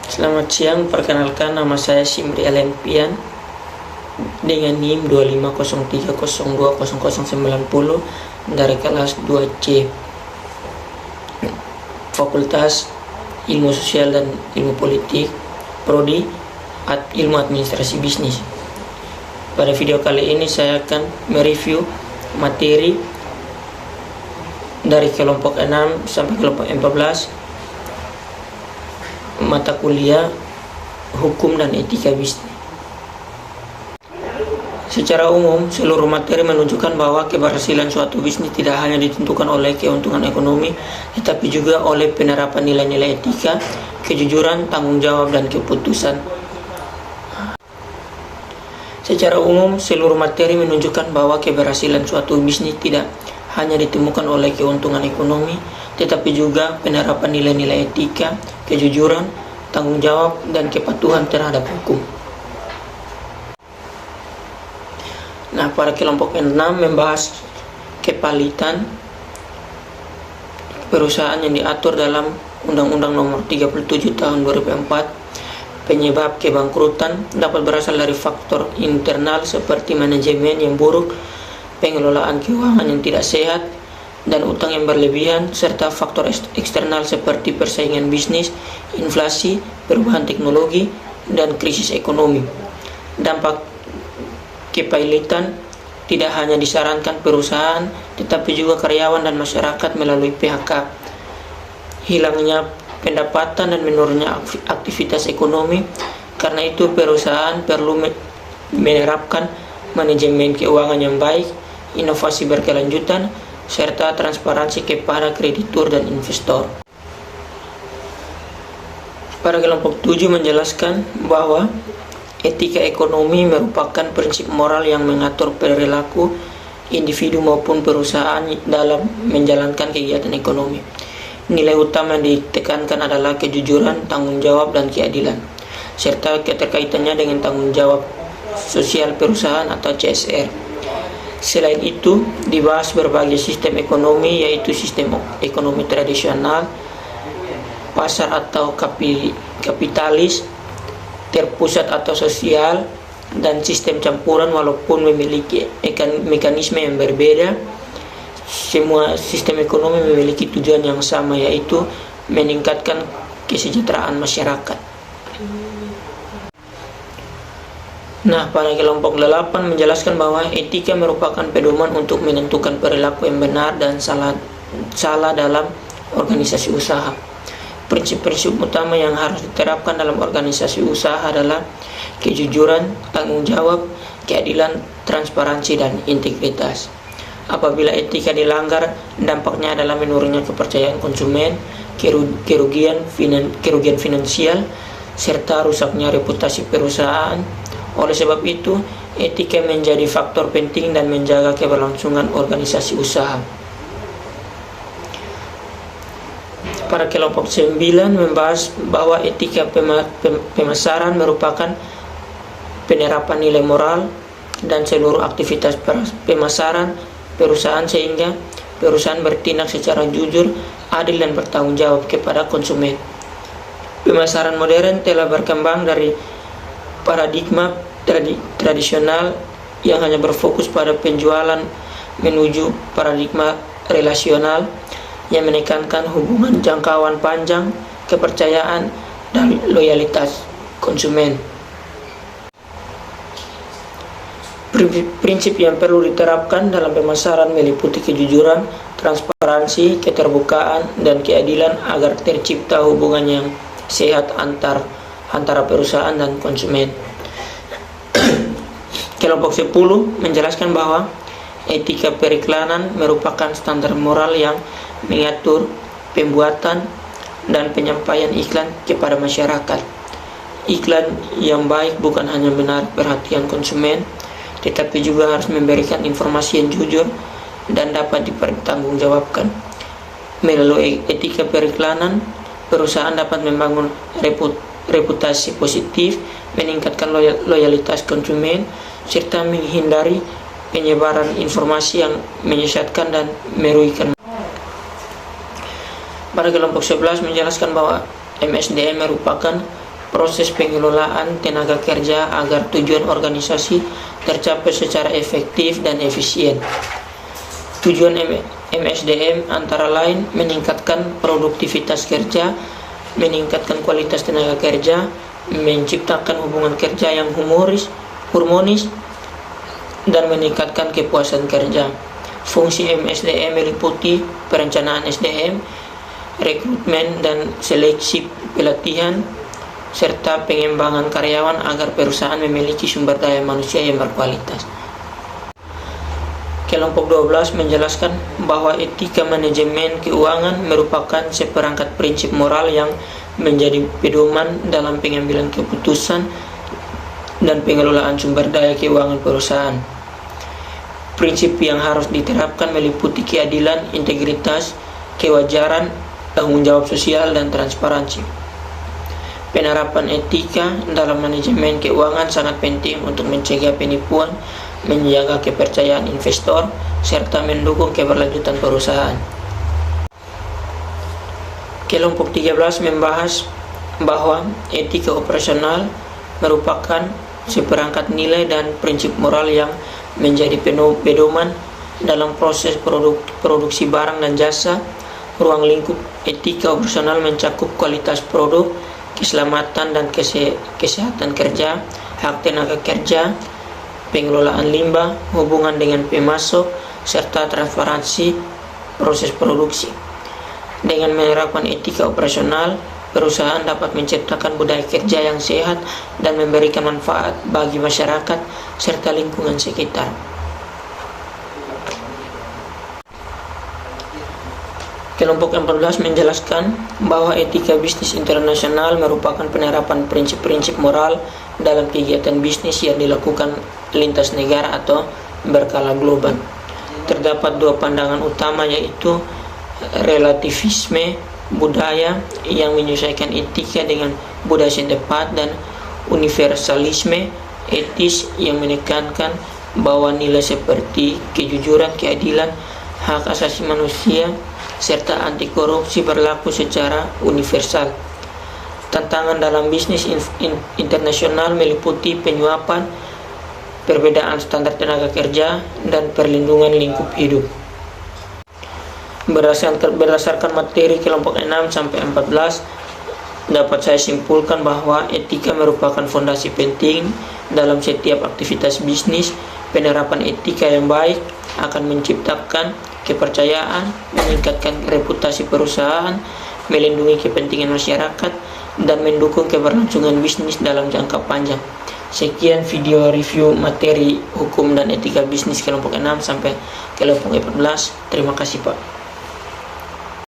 Selamat siang, perkenalkan nama saya Simri Alempian dengan NIM 2503020090 dari kelas 2C Fakultas Ilmu Sosial dan Ilmu Politik, Prodi Ilmu Administrasi Bisnis. Pada video kali ini saya akan mereview materi dari kelompok 6 sampai kelompok 14 mata kuliah Hukum dan Etika Bisnis. Secara umum, seluruh materi menunjukkan bahwa keberhasilan suatu bisnis tidak hanya ditentukan oleh keuntungan ekonomi, tetapi juga oleh penerapan nilai-nilai etika, kejujuran, tanggung jawab, dan keputusan. Secara umum, seluruh materi menunjukkan bahwa keberhasilan suatu bisnis tidak hanya ditemukan oleh keuntungan ekonomi, tetapi juga penerapan nilai-nilai etika, kejujuran, tanggung jawab, dan kepatuhan terhadap hukum. Nah, pada kelompok 6 membahas kepalitan perusahaan yang diatur dalam Undang-Undang Nomor 37 Tahun 2004. Penyebab kebangkrutan dapat berasal dari faktor internal seperti manajemen yang buruk, pengelolaan keuangan yang tidak sehat, dan utang yang berlebihan, serta faktor eksternal seperti persaingan bisnis, inflasi, perubahan teknologi, dan krisis ekonomi. Dampak kepalitan tidak hanya disarankan perusahaan, tetapi juga karyawan dan masyarakat melalui PHK. Hilangnya pendapatan dan menurunnya aktivitas ekonomi. Karena itu perusahaan perlu menerapkan manajemen keuangan yang baik, inovasi berkelanjutan, serta transparansi kepada kreditur dan investor. Pada kelompok 7 menjelaskan bahwa etika ekonomi merupakan prinsip moral yang mengatur perilaku individu maupun perusahaan dalam menjalankan kegiatan ekonomi. Nilai utama yang ditekankan adalah kejujuran, tanggung jawab, dan keadilan, serta keterkaitannya dengan tanggung jawab sosial perusahaan atau CSR. Selain itu, dibahas berbagai sistem ekonomi, yaitu sistem ekonomi tradisional, pasar atau kapitalis, terpusat atau sosial, dan sistem campuran walaupun memiliki mekanisme yang berbeda. Semua sistem ekonomi memiliki tujuan yang sama, yaitu meningkatkan kesejahteraan masyarakat. Nah, pada kelompok 8 menjelaskan bahwa etika merupakan pedoman untuk menentukan perilaku yang benar dan salah dalam organisasi usaha. Prinsip-prinsip utama yang harus diterapkan dalam organisasi usaha adalah kejujuran, tanggung jawab, keadilan, transparansi, dan integritas. Apabila etika dilanggar, dampaknya adalah menurunnya kepercayaan konsumen, kerugian finansial, serta rusaknya reputasi perusahaan. Oleh sebab itu, etika menjadi faktor penting dan menjaga keberlangsungan organisasi usaha. Pada kelompok 9 membahas bahwa etika pemasaran merupakan penerapan nilai moral dan seluruh aktivitas pemasaran perusahaan sehingga perusahaan bertindak secara jujur, adil, dan bertanggung jawab kepada konsumen. Pemasaran modern telah berkembang dari paradigma tradisional yang hanya berfokus pada penjualan menuju paradigma relasional yang menekankan hubungan jangkauan panjang, kepercayaan, dan loyalitas konsumen. Prinsip yang perlu diterapkan dalam pemasaran meliputi kejujuran, transparansi, keterbukaan, dan keadilan agar tercipta hubungan yang sehat antara perusahaan dan konsumen. Kelompok 10 menjelaskan bahwa etika periklanan merupakan standar moral yang mengatur pembuatan dan penyampaian iklan kepada masyarakat. Iklan yang baik bukan hanya menarik perhatian konsumen, tetapi juga harus memberikan informasi yang jujur dan dapat dipertanggungjawabkan. Melalui etika periklanan, perusahaan dapat membangun reputasi positif, meningkatkan loyalitas konsumen, serta menghindari penyebaran informasi yang menyesatkan dan merugikan. Pada kelompok 11 menjelaskan bahwa MSDM merupakan proses pengelolaan tenaga kerja agar tujuan organisasi tercapai secara efektif dan efisien. Tujuan MSDM antara lain meningkatkan produktivitas kerja, meningkatkan kualitas tenaga kerja, menciptakan hubungan kerja yang harmonis, dan meningkatkan kepuasan kerja. Fungsi MSDM meliputi perencanaan SDM, rekrutmen dan seleksi pelatihan, serta pengembangan karyawan agar perusahaan memiliki sumber daya manusia yang berkualitas. Kelompok 12 menjelaskan bahwa etika manajemen keuangan merupakan seperangkat prinsip moral yang menjadi pedoman dalam pengambilan keputusan dan pengelolaan sumber daya keuangan perusahaan. Prinsip yang harus diterapkan meliputi keadilan, integritas, kewajaran, tanggung jawab sosial, dan transparansi. Penerapan etika dalam manajemen keuangan sangat penting untuk mencegah penipuan, menjaga kepercayaan investor, serta mendukung keberlanjutan perusahaan. Kelompok 13 membahas bahwa etika operasional merupakan seperangkat nilai dan prinsip moral yang menjadi pedoman dalam proses produksi barang dan jasa. Ruang lingkup etika operasional mencakup kualitas produk, keselamatan dan kesehatan kerja, hak tenaga kerja, pengelolaan limbah, hubungan dengan pemasok, serta transparansi proses produksi. Dengan menerapkan etika operasional, perusahaan dapat menciptakan budaya kerja yang sehat dan memberikan manfaat bagi masyarakat serta lingkungan sekitar. Kelompok 14 menjelaskan bahwa etika bisnis internasional merupakan penerapan prinsip-prinsip moral dalam kegiatan bisnis yang dilakukan lintas negara atau berskala global. Terdapat dua pandangan utama, yaitu relativisme budaya yang menyesuaikan etika dengan budaya setempat, dan universalisme etis yang menekankan bahwa nilai seperti kejujuran, keadilan, hak asasi manusia, serta anti korupsi berlaku secara universal. Tantangan dalam bisnis internasional meliputi penyuapan, perbedaan standar tenaga kerja, dan perlindungan lingkup hidup. Berdasarkan materi kelompok 6-14, dapat saya simpulkan bahwa etika merupakan fondasi penting dalam setiap aktivitas bisnis. Penerapan etika yang baik akan menciptakan kepercayaan, meningkatkan reputasi perusahaan, melindungi kepentingan masyarakat, dan mendukung keberlangsungan bisnis dalam jangka panjang. Sekian video review materi hukum dan etika bisnis kelompok 6 sampai kelompok 14. Terima kasih Pak.